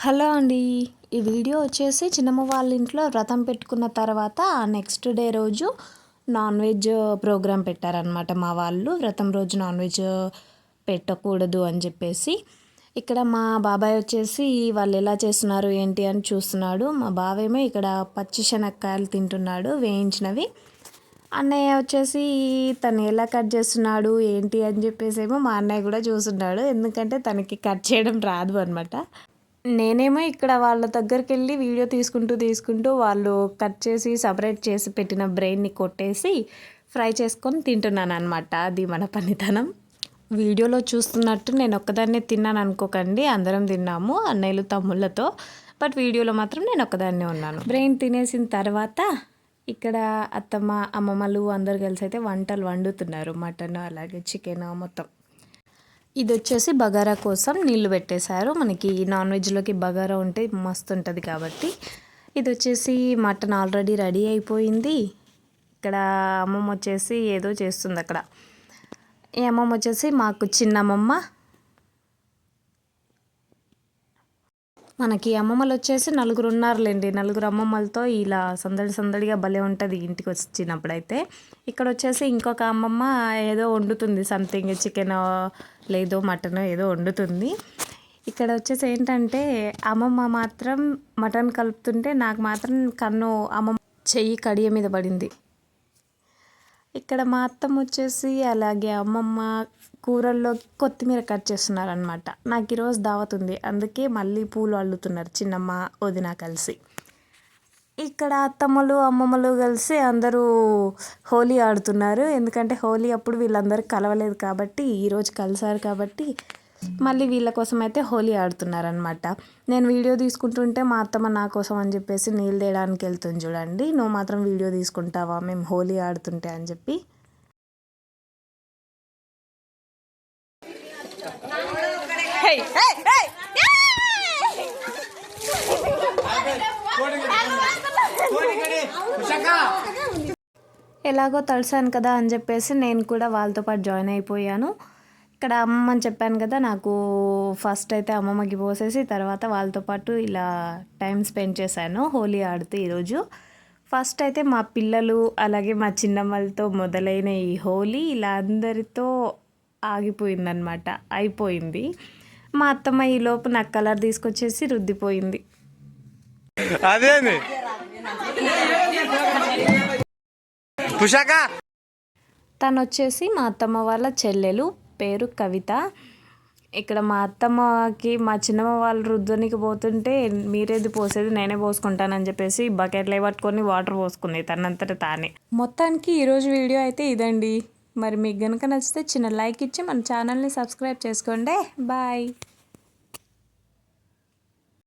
Hello అండి. ఈ video వచ్చేసి చిన్నమ్మ వాళ్ళ ఇంట్లో వ్రతం పెట్టుకున్న తర్వాత నెక్స్ట్ డే రోజు నాన్ వెజ్ ప్రోగ్రాం పెట్టారనమాట. మా వాళ్ళు వ్రతం రోజు నాన్ వెజ్ పెట్టకూడదు అని చెప్పేసి. ఇక్కడ మా బాబాయ్ వచ్చేసి వాళ్ళు ఎలా చేస్తున్నారు ఏంటి అని చూస్తున్నాడు. మా బావేమో ఇక్కడ పచ్చి శనక్కాయలు తింటున్నాడు, వేయించినవి. అన్నయ్య వచ్చేసి తను ఎలా కట్ చేస్తున్నాడు ఏంటి అని చెప్పేసి ఏమో మా అన్నయ్య కూడా చూస్తున్నాడు, ఎందుకంటే తనకి కట్ చేయడం రాదు అనమాట. నేనేమో ఇక్కడ వాళ్ళ దగ్గరికి వెళ్ళి వీడియో తీసుకుంటూ వాళ్ళు కట్ చేసి సపరేట్ చేసి పెట్టిన బ్రెయిన్ని కొట్టేసి ఫ్రై చేసుకొని తింటున్నాను అనమాట. అది మన పనితనం. వీడియోలో చూస్తున్నట్టు నేను ఒక్కదాన్నే తిన్నాను అనుకోకండి, అందరం తిన్నాము అన్నయ్యలు తమ్ముళ్ళతో. బట్ వీడియోలో మాత్రం నేను ఒక్కదాన్నే ఉన్నాను. బ్రెయిన్ తినేసిన తర్వాత ఇక్కడ అత్తమ్మ అమ్మమ్మలు అందరు కలిసి అయితే వంటలు వండుతున్నారు. మటన్ అలాగే చికెన్ మొత్తం. ఇది వచ్చేసి బగారా కోసం నీళ్లు పెట్టేశారు. మనకి నాన్ వెజ్లోకి బగారా ఉంటే మస్తు ఉంటుంది కాబట్టి. ఇది వచ్చేసి మటన్ ఆల్రెడీ రెడీ అయిపోయింది. ఇక్కడ అమ్మమ్మ వచ్చేసి ఏదో చేస్తుంది అక్కడ. ఈ అమ్మమ్మ వచ్చేసి మాకు చిన్నమ్మమ్మ. మనకి అమ్మమ్మలు వచ్చేసి నలుగురు ఉన్నారులేండి. నలుగురు అమ్మమ్మలతో ఇలా సందడిగా భలే ఉంటుంది ఇంటికి వచ్చినప్పుడైతే. ఇక్కడ వచ్చేసి ఇంకొక అమ్మమ్మ ఏదో వండుతుంది, సంథింగ్ చికెన్ లేదో మటన్ ఏదో వండుతుంది. ఇక్కడ వచ్చేసి ఏంటంటే అమ్మమ్మ మాత్రం మటన్ కలుపుతుంటే నాకు మాత్రం కన్ను అమ్మమ్మ చెయ్యి కడియ మీద పడింది. ఇక్కడ మా అత్తమ్మ వచ్చేసి అలాగే అమ్మమ్మ కూరల్లో కొత్తిమీర కట్ చేస్తున్నారనమాట. నాకు ఈరోజు దావత్ ఉంది, అందుకే మళ్ళీ పూలు అల్లుతున్నారు చిన్నమ్మ వదిన కలిసి. ఇక్కడ అత్తమ్మలు అమ్మమ్మలు కలిసి అందరూ హోలీ ఆడుతున్నారు. ఎందుకంటే హోలీ అప్పుడు వీళ్ళందరూ కలవలేదు కాబట్టి ఈరోజు కలిసారు కాబట్టి మళ్ళీ వీళ్ళ కోసం అయితే హోలీ ఆడుతున్నారనమాట. నేను వీడియో తీసుకుంటుంటే మా అత్తమ్మ నా కోసం అని చెప్పేసి నీళ్ళు తేయడానికి వెళ్తుంది చూడండి. నువ్వు మాత్రం వీడియో తీసుకుంటావా మేము హోలీ ఆడుతుంటే అని చెప్పి. ఎలాగో తడిసాను కదా అని చెప్పేసి నేను కూడా వాళ్ళతో పాటు జాయిన్ అయిపోయాను. ఇక్కడ అమ్మమ్మ అని చెప్పాను కదా, నాకు ఫస్ట్ అయితే అమ్మమ్మకి పోసేసి తర్వాత వాళ్ళతో పాటు ఇలా టైం స్పెండ్ చేశాను హోలీ ఆడుతూ. ఈరోజు ఫస్ట్ అయితే మా పిల్లలు అలాగే మా చిన్నమ్మలతో మొదలైన ఈ హోలీ ఇలా అందరితో ఆగిపోయిందనమాట, అయిపోయింది. మా అత్తమ్మ ఈ లోపు నాకు కలర్ తీసుకొచ్చేసి రుద్దిపోయింది. తను వచ్చేసి మా అత్తమ్మ వాళ్ళ చెల్లెలు, పేరు కవిత. ఇక్కడ మా అత్తమ్మకి మా చిన్నమ్మ వాళ్ళు రుద్దనికి పోతుంటే మీరేది పోసేది నేనే పోసుకుంటానని చెప్పేసి బకెట్లే పట్టుకొని వాటర్ పోసుకుంది తనంతట తానే. మొత్తానికి ఈరోజు వీడియో అయితే ఇదండి. మరి మీకు కనుక నచ్చితే చిన్న లైక్ ఇచ్చి మన ఛానల్ని సబ్స్క్రైబ్ చేసుకోండి. బాయ్.